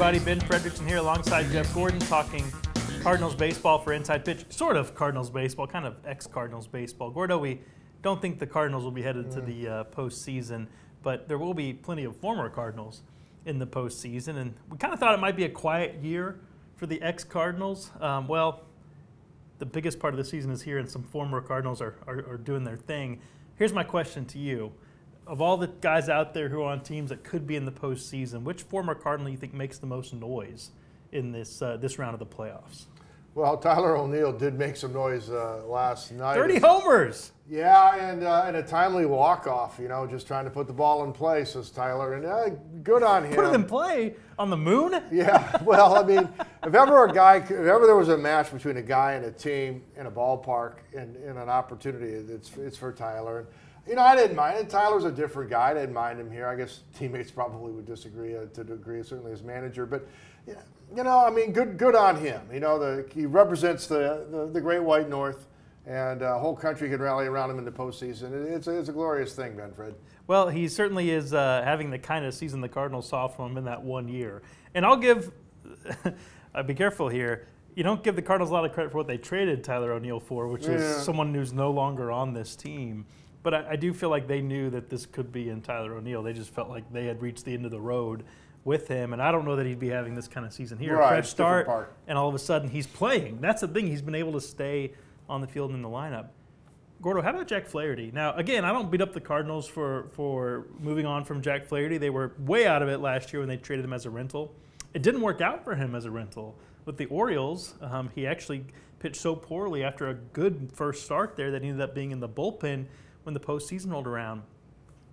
everybody. Ben Frederickson here alongside Jeff Gordon talking Cardinals baseball for Inside Pitch. Sort of Cardinals baseball, kind of ex-Cardinals baseball. Gordo, we don't think the Cardinals will be headed to the postseason, but there will be plenty of former Cardinals in the postseason. And we kind of thought it might be a quiet year for the ex-Cardinals. Well, the biggest part of the season is here, and some former Cardinals are doing their thing. Here's my question to you. Of all the guys out there who are on teams that could be in the postseason, which former Cardinal do you think makes the most noise in this round of the playoffs? Well, Tyler O'Neill did make some noise last night. 30 homers! Yeah, and a timely walk-off, just trying to put the ball in play, says Tyler. And good on him. Put it in play? On the moon? Yeah, well, I mean, if ever there was a match between a guy and a team in a ballpark and an opportunity, it's for Tyler. And, I didn't mind it. Tyler's a different guy. I didn't mind him here. I guess teammates probably would disagree to a degree, certainly as manager. But, I mean, good on him. He represents the Great White North, and the whole country can rally around him in the postseason. It's a glorious thing, Ben Fred. Well, he certainly is having the kind of season the Cardinals saw from him in that 1 year. And I'll give be careful here. You don't give the Cardinals a lot of credit for what they traded Tyler O'Neill for, which is someone who's no longer on this team. But I do feel like they knew that this could be in Tyler O'Neill. They just felt like they had reached the end of the road with him, and I don't know that he'd be having this kind of season here. Right, Fresh start, and all of a sudden he's playing. That's the thing. He's been able to stay on the field and in the lineup. Gordo, how about Jack Flaherty? Now, again, I don't beat up the Cardinals for moving on from Jack Flaherty. They were way out of it last year when they traded him as a rental. It didn't work out for him as a rental. With the Orioles, he actually pitched so poorly after a good first start there that he ended up being in the bullpen when the postseason rolled around.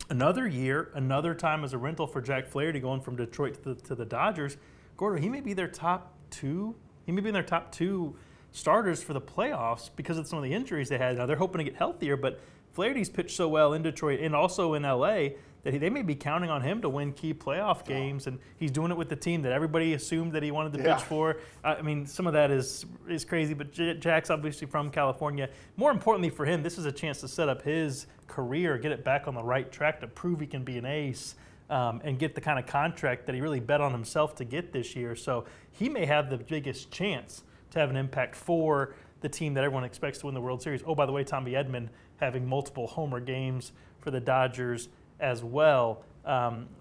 Another year, another time as a rental for Jack Flaherty, going from Detroit to the Dodgers. Gordo, he may be their top two. He may be in their top two starters for the playoffs because of some of the injuries they had. Now they're hoping to get healthier, but Flaherty's pitched so well in Detroit and also in LA that they may be counting on him to win key playoff games, and he's doing it with the team that everybody assumed that he wanted to pitch for. I mean, some of that is crazy, but Jack's obviously from California. More importantly for him, this is a chance to set up his career, get it back on the right track to prove he can be an ace and get the kind of contract that he really bet on himself to get this year. So he may have the biggest chance to have an impact for the team that everyone expects to win the World Series. Oh, by the way, Tommy Edman having multiple homer games for the Dodgers as well.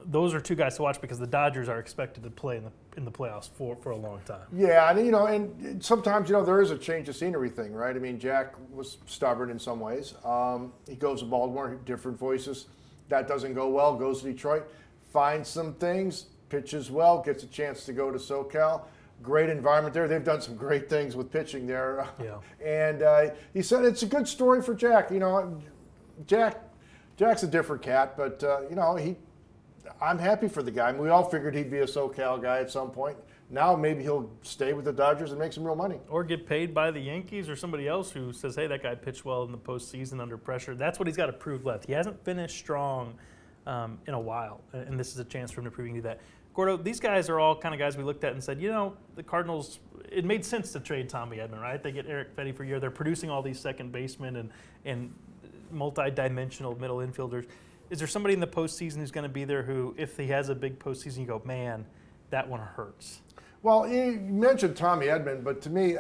Those are two guys to watch because the Dodgers are expected to play in the playoffs for a long time. Yeah, and and sometimes there is a change of scenery thing, right? I mean, Jack was stubborn in some ways. He goes to Baltimore, different voices. That doesn't go well. Goes to Detroit, finds some things, pitches well, gets a chance to go to SoCal. Great environment there. They've done some great things with pitching there. Yeah. And he said it's a good story for Jack. Jack's a different cat, but I'm happy for the guy. I mean, we all figured he'd be a SoCal guy at some point. Now maybe he'll stay with the Dodgers and make some real money. Or get paid by the Yankees or somebody else who says, hey, that guy pitched well in the postseason under pressure. That's what he's got to prove left. He hasn't finished strong in a while, and this is a chance for him to prove he can do that. Gordo, these guys are all kind of guys we looked at and said, the Cardinals, it made sense to trade Tommy Edman, right? They get Eric Fetty for a year. They're producing all these second basemen and multi-dimensional middle infielders. Is there somebody in the postseason who's going to be there who, if he has a big postseason, you go, man, that one hurts? Well, you mentioned Tommy Edman, but to me,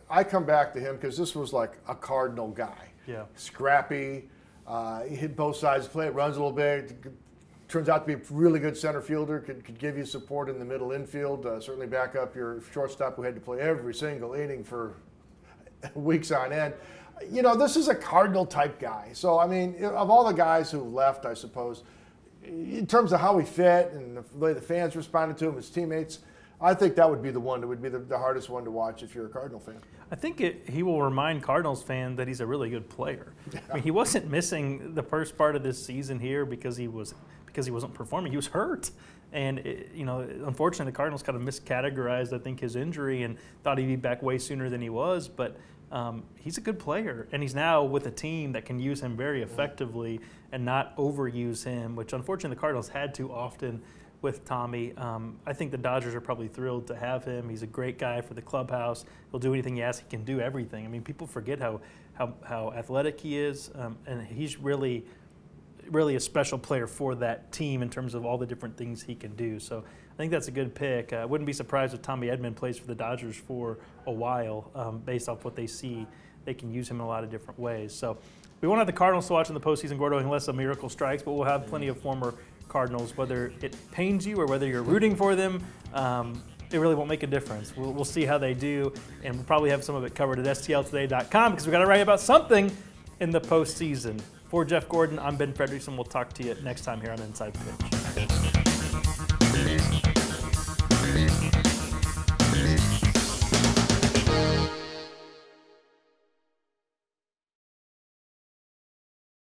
I come back to him because this was like a Cardinal guy. Yeah. Scrappy, he hit both sides of the plate, runs a little bit. Turns out to be a really good center fielder, could give you support in the middle infield, certainly back up your shortstop who had to play every single inning for weeks on end. This is a Cardinal-type guy. So, I mean, of all the guys who left, I suppose, in terms of how he fit and the way the fans responded to him, his teammates, I think that would be the one that would be the hardest one to watch if you're a Cardinal fan. I think he will remind Cardinals fans that he's a really good player. Yeah. I mean, he wasn't missing the first part of this season here because he wasn't performing. He was hurt. And, unfortunately, the Cardinals kind of miscategorized, I think, his injury and thought he'd be back way sooner than he was. But he's a good player, and he's now with a team that can use him very effectively and not overuse him, which, unfortunately, the Cardinals had to often with Tommy. I think the Dodgers are probably thrilled to have him. He's a great guy for the clubhouse. He'll do anything he asks. He can do everything. I mean, people forget how athletic he is, and he's really a special player for that team in terms of all the different things he can do. So I think that's a good pick. I wouldn't be surprised if Tommy Edman plays for the Dodgers for a while, based off what they see. They can use him in a lot of different ways. So we won't have the Cardinals to watch in the postseason, Gordo, unless a miracle strikes, but we'll have plenty of former Cardinals. Whether it pains you or whether you're rooting for them, it really won't make a difference. We'll see how they do, and we'll probably have some of it covered at stltoday.com because we've got to write about something in the postseason. For Jeff Gordon, I'm Ben Frederickson. We'll talk to you next time here on Inside Pitch.